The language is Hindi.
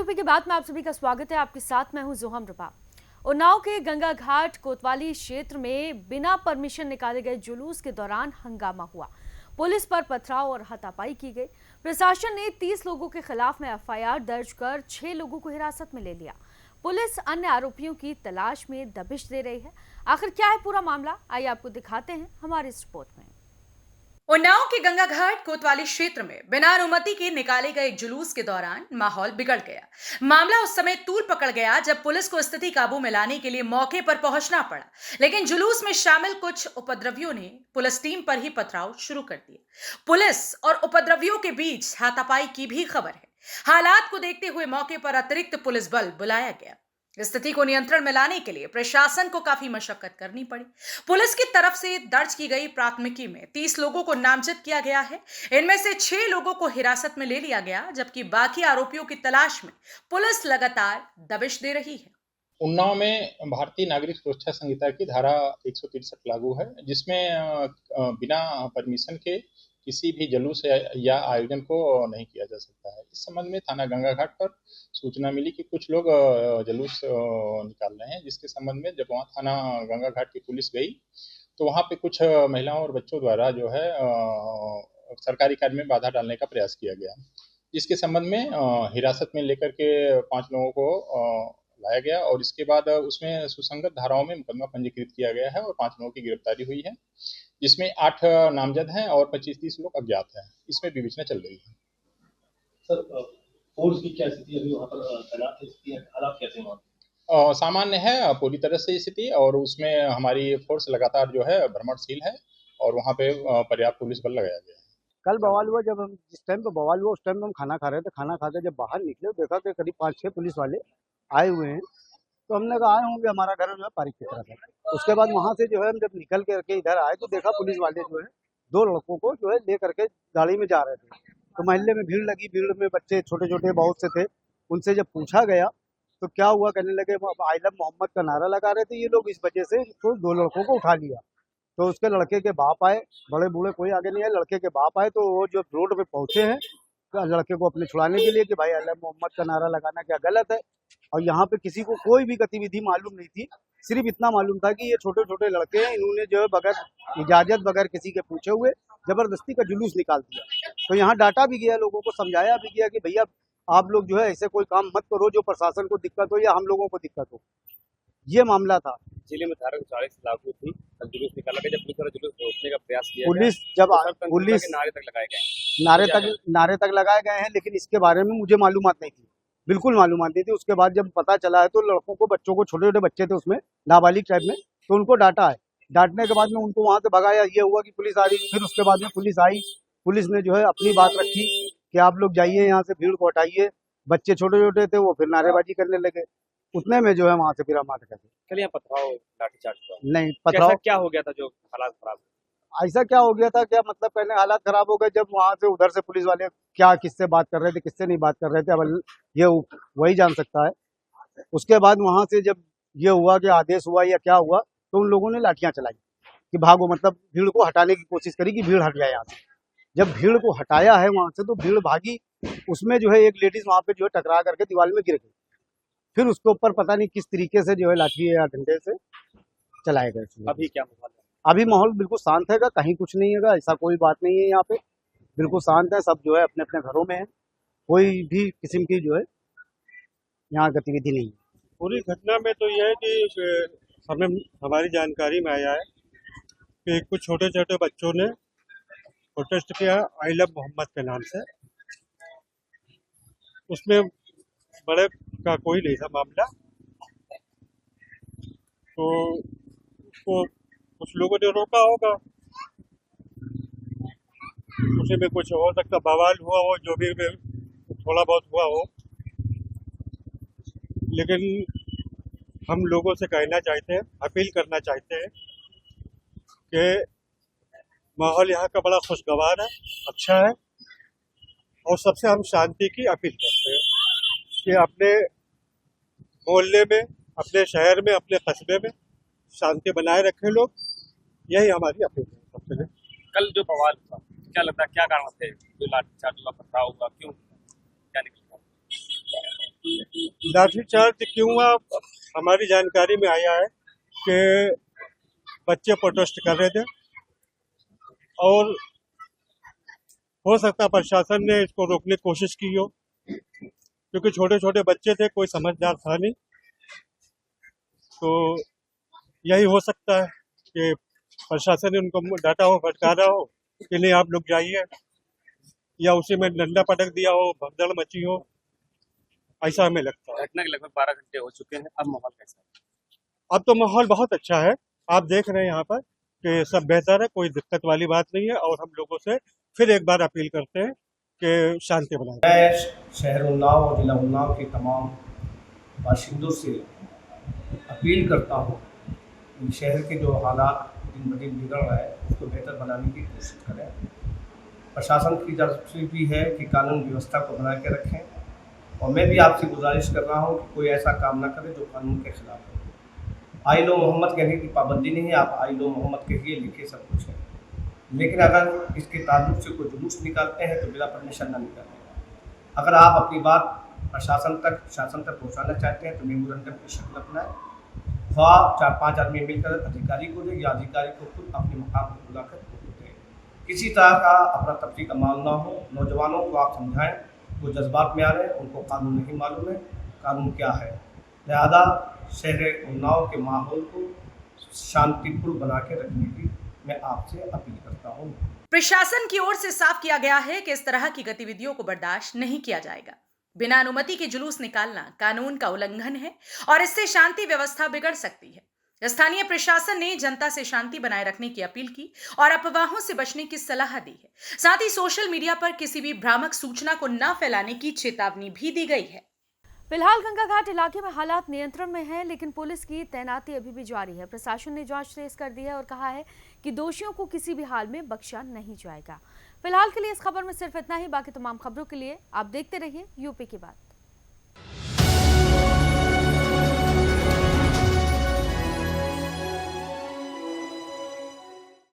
यूपी की बात में आप सभी का स्वागत है। आपके साथ मैं हूं जोहम रबा। उन्नाव के गंगा घाट कोतवाली क्षेत्र में बिना परमिशन निकाले गए जुलूस के दौरान हंगामा हुआ। पुलिस पर पथराव और हाथापाई की गई। प्रशासन ने 30 लोगों के खिलाफ में एफआईआर दर्ज कर 6 लोगों को हिरासत में ले लिया। पुलिस अन्य आरोपियों की तलाश में दबिश दे रही है। आखिर क्या है पूरा मामला, आइए आपको दिखाते हैं हमारी इस रिपोर्ट में। उन्नाव के गंगा घाट कोतवाली क्षेत्र में बिना अनुमति के निकाले गए जुलूस के दौरान माहौल बिगड़ गया। मामला उस समय तूल पकड़ गया जब पुलिस को स्थिति काबू में लाने के लिए मौके पर पहुंचना पड़ा, लेकिन जुलूस में शामिल कुछ उपद्रवियों ने पुलिस टीम पर ही पथराव शुरू कर दिया। पुलिस और उपद्रवियों के बीच हाथापाई की भी खबर है। हालात को देखते हुए मौके पर अतिरिक्त पुलिस बल बुलाया गया। स्थिति को नियंत्रण में लाने के लिए प्रशासन को काफी मशक्कत करनी पड़ी। पुलिस की तरफ से दर्ज की गई प्राथमिकी में 30 लोगों को नामजद किया गया है। इनमें से 6 लोगों को हिरासत में ले लिया गया, जबकि बाकी आरोपियों की तलाश में पुलिस लगातार दबिश दे रही है। उन्नाव में भारतीय नागरिक सुरक्षा संहिता की धारा 163 लागू है, जिसमें बिना परमिशन के किसी भी जुलूस या आयोजन को नहीं किया जा सकता है। इस संबंध में थाना गंगा घाट पर सूचना मिली कि कुछ लोग जुलूस निकाल रहे हैं, जिसके संबंध में जब वहाँ थाना गंगा घाट की पुलिस गई तो वहाँ पे कुछ महिलाओं और बच्चों द्वारा जो है सरकारी कार्य में बाधा डालने का प्रयास किया गया, जिसके संबंध में हिरासत में लेकर के 5 लोगों को लाया गया और इसके बाद उसमें सुसंगत धाराओं में मुकदमा पंजीकृत किया गया है और 5 लोगों की गिरफ्तारी हुई है, जिसमें 8 नामजद हैं और 25-30 लोग अज्ञात हैं। इसमें विवेचना चल रही है। सर, फोर्स की क्या स्थिति अभी वहाँ पर तैनात है, हालात कैसे हैं? सामान्य है पूरी तरह से स्थिति, और उसमें हमारी फोर्स लगातार जो है भ्रमणशील है और वहाँ पे पर्याप्त पुलिस बल लगाया गया है। कल बवाल हुआ, जब हम जिस टाइम पे बवाल हुआ उस टाइम पे हम खाना खा रहे थे। खाना खाते जब बाहर निकले देखा कि करीब 5-6 पुलिस वाले आए हुए हैं, तो हमने कहा आए होंगे हमारा घर जो है पारिक की तरफ है। उसके बाद वहाँ से जो है हम जब निकल करके इधर आए तो देखा पुलिस वाले जो है 2 लड़कों को जो है ले करके गाड़ी में जा रहे थे। तो मोहल्ले में भीड़ लगी, भीड़ में बच्चे छोटे छोटे बहुत से थे। उनसे जब पूछा गया तो क्या हुआ, कहने लगे आई लव मोहम्मद का नारा लगा रहे थे ये लोग, इस वजह से तो 2 लड़कों को उठा लिया। तो उसके लड़के के बाप आए, बड़े बूढ़े कोई आगे नहीं आए, लड़के के बाप आए तो वो जो रोड पे पहुंचे हैं लड़के को अपने छुड़ाने के लिए कि भाई अल्लाह मोहम्मद का नारा लगाना क्या गलत है। और यहाँ पे किसी को कोई भी गतिविधि मालूम नहीं थी, सिर्फ इतना मालूम था कि ये छोटे छोटे लड़के हैं, इन्होंने जो है बगैर इजाजत बगैर किसी के पूछे हुए जबरदस्ती का जुलूस निकाल दिया। तो यहाँ डांटा भी गया, लोगों को समझाया भी गया कि भैया आप लोग जो है ऐसे कोई काम मत करो जो प्रशासन को दिक्कत हो या हम लोगों को दिक्कत हो। ये मामला था। जिले में धारा 40 लागू थी, जुलूस निकाला गया। जब पुलिस वाला जुलूस रोकने का प्रयास किया पुलिस जब पुलिस नारे तक लगाए गए, नारे तक लगाए गए हैं, लेकिन इसके बारे में मुझे मालूमात नहीं थी, बिल्कुल मालूमात नहीं थी। उसके बाद जब पता चला है तो लड़कों को, बच्चों को, छोटे छोटे बच्चे थे उसमें नाबालिग टाइप में, तो उनको डांटा है। डांटने के बाद में उनको वहां से भगाया। ये हुआ कि पुलिस आ रही, फिर उसके बाद में पुलिस आई। पुलिस ने जो है अपनी बात रखी कि आप लोग जाइए यहाँ से, भीड़ को हटाइए। बच्चे छोटे छोटे थे, वो फिर नारेबाजी करने लगे। उतने में जो है वहां से फिर हम आते कल यहाँ पथराव लाठीचार्ज हुआ। नहीं पथराव क्या हो गया था जो हालात खराब? ऐसा क्या हो गया था, क्या मतलब पहले हालात खराब हो गए जब वहां से उधर से पुलिस वाले क्या किससे बात कर रहे थे, किससे नहीं बात कर रहे थे, अब ये वही जान सकता है। उसके बाद वहां से जब ये हुआ कि आदेश हुआ या क्या हुआ, तो उन लोगों ने लाठियां चलाई कि भागो, मतलब भीड़ को हटाने की कोशिश करी कि भीड़ हट जाए यहाँ से। जब भीड़ को हटाया है वहां से तो भीड़ भागी। उसमें जो है एक लेडीज वहां पे जो है टकरा करके दीवार में गिर गई। फिर उसके ऊपर पता नहीं किस तरीके से जो है लाठी या डंडे से चलाए गए। अभी क्या माहौल है? अभी माहौल बिल्कुल शांत हैगा, कहीं कुछ नहीं हैगा, ऐसा कोई बात नहीं है। यहाँ पे बिल्कुल शांत है, सब जो है अपने अपने घरों में है, कोई भी किस्म की जो है यहाँ गतिविधि नहीं है। पूरी घटना में तो यह है कि हमें हमारी जानकारी में आया है कि कुछ छोटे छोटे बच्चों ने प्रोटेस्ट किया आई लव मोहम्मद के नाम से। उसमें बड़े का कोई नहीं था मामला, तो उसको कुछ लोगों ने रोका होगा, उसी में कुछ हो सकता बवाल हुआ हो, जो भी थोड़ा बहुत हुआ हो। लेकिन हम लोगों से कहना चाहते हैं, अपील करना चाहते हैं कि माहौल यहाँ का बड़ा खुशगवार है, अच्छा है, और सबसे हम शांति की अपील करते हैं कि अपने मोहल्ले में, अपने शहर में, अपने कस्बे में शांति बनाए रखें लोग। यही हमारी अपील है सबसे। कल जो बवाल हुआ, क्या लगता है क्या कारण थे जो लाठीचार्ज हुआ, पथराव हुआ, क्यों, क्या निकला? लाठीचार्ज क्यों हुआ, हमारी जानकारी में आया है कि बच्चे प्रोटेस्ट कर रहे थे और हो सकता है प्रशासन ने इसको रोकने की कोशिश की हो, क्योंकि छोटे छोटे बच्चे थे, कोई समझदार था नहीं। तो यही हो सकता है कि प्रशासन ने उनको डांटा हो, फटकारा हो कि नहीं आप लोग जाइए, या उसी में डंडा पटक दिया हो, भगदड़ मची हो, ऐसा हमें लगता है। घटना के लगभग 12 घंटे हो चुके हैं, अब माहौल कैसा है? अब तो माहौल बहुत अच्छा है, आप देख रहे हैं यहाँ पर कि सब बेहतर है, कोई दिक्कत वाली बात नहीं है। और हम लोगों से फिर एक बार अपील करते हैं कि शांति बनाए। मैं शहर उन्नाव और जिला उन्नाव के तमाम बाशिंदों से अपील करता हूँ कि शहर के जो हालात दिन ब दिन बिगड़ रहा है उसको बेहतर बनाने की कोशिश करें। प्रशासन की तरफ से भी है कि कानून व्यवस्था को बना के रखें, और मैं भी आपसे गुजारिश कर रहा हूँ कि कोई ऐसा काम ना करे जो कानून के खिलाफ है। आई लो मोहम्मद कहने की पाबंदी नहीं है, आप आई लो मोहम्मद कहिए, लिखिए, सब कुछ है, लेकिन अगर इसके ताल्लुक से कोई जुलूस निकालते हैं तो बिना परमिशन ना निकालें। अगर आप अपनी बात शासन तक पहुँचाना चाहते हैं तो मेमोरेंडम की शक्ल अपनाएं, ख्वाह 4-5 आदमी मिलकर अधिकारी को दें या अधिकारी को खुद अपने मकाम पर बुलाकर दें। किसी तरह का अपना तफरी का माल ना हो। नौजवानों को आप समझाएं, वो जज्बात में आ रहे हैं, उनको कानून नहीं मालूम है, कानून क्या है। लिहाजा शहर उन्नाव के माहौल को शांतिपूर्ण बना के रखने की मैं आपसे अपील करता हूँ। प्रशासन की ओर से साफ किया गया है कि इस तरह की गतिविधियों को बर्दाश्त नहीं किया जाएगा। बिना अनुमति के जुलूस निकालना कानून का उल्लंघन है और इससे शांति व्यवस्था बिगड़ सकती है। स्थानीय प्रशासन ने जनता से शांति बनाए रखने की अपील की और अफवाहों से बचने की सलाह दी है। साथ ही सोशल मीडिया पर किसी भी भ्रामक सूचना को न फैलाने की चेतावनी भी दी गई है। फिलहाल गंगा घाट इलाके में हालात नियंत्रण में है, लेकिन पुलिस की तैनाती अभी भी जारी है। प्रशासन ने जांच तेज कर दी है और कहा है कि दोषियों को किसी भी हाल में बख्शा नहीं जाएगा। फिलहाल के लिए इस खबर में सिर्फ इतना ही। बाकी तमाम खबरों के लिए आप देखते रहिए यूपी की बात।